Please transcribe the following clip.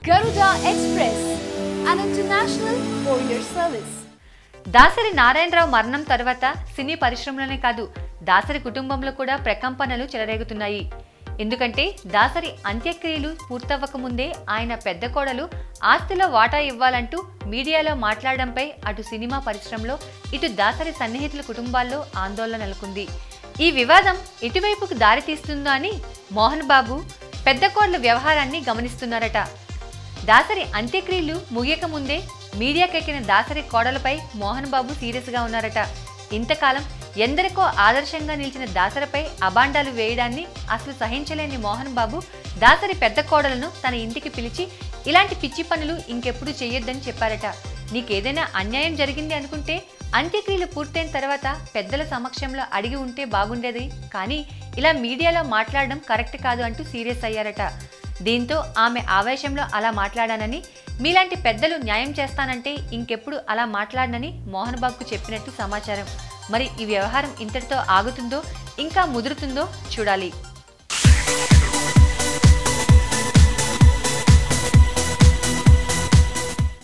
Garuda Express, an international courier service. Dasari Narayana Rao మరణం తర్వాత సినీ పరిశ్రమలోనే కాదు దాసరి కుటుంబంలో కూడా ప్రకంపనలు చెలరేగుతున్నాయి. ఎందుకంటే దాసరి అంత్యక్రియలు పూర్తవ్వక ముందే ఆయన పెద్ద కోడలు ఆస్తిలో వాటా ఇవ్వాలంటూ మీడియాలో మాట్లాడడంపై అటు సినిమా పరిశ్రమలో ఇటు దాసరి సన్నిహితుల కుటుంబాల్లో ఆందోళన నెలకొంది. ఈ వివాదం ఎటువైపుకు దారి తీస్తుందో అని మోహన్ బాబు పెద్ద కోడల వ్యవహారాన్ని గమనిస్తున్నారట. దాసరి అంత్యక్రియలు ముగియక ముందే మీడియాకెక్కిన దాసరి కోడలపై మోహన్ బాబు సీరియస్ గా ఉన్నారట. ఇంతకాలం ఎందరికో ఆదర్శంగా నిలిచిన దాసరిపై అబాండాలు వేయడాన్ని అసలు సహించలేని మోహన్ బాబు దాసరి పెద్ద కోడలను తన ఇంటికి పిలిచి ఇలాంటి పిచ్చి పనులు ఇంకెప్పుడు చెయ్యొద్దని చెప్పారట. నీకేదైనా అన్యాయం జరిగింది అనుకుంటే అంత్యక్రియలు పూర్తయిన తర్వాత పెద్దల సమక్షంలో అడిగి ఉంటే బాగుండేది, కానీ ఇలా మీడియాలో మాట్లాడడం కరెక్ట్ కాదు అంటూ సీరియస్ అయ్యారట. దీంతో ఆమె ఆవేశంలో అలా మాట్లాడానని, మీలాంటి పెద్దలు న్యాయం చేస్తానంటే ఇంకెప్పుడు అలా మాట్లాడనని మోహన్ బాబుకు చెప్పినట్టు సమాచారం. మరి ఈ వ్యవహారం ఇంతటితో ఆగుతుందో ఇంకా ముదురుతుందో చూడాలి.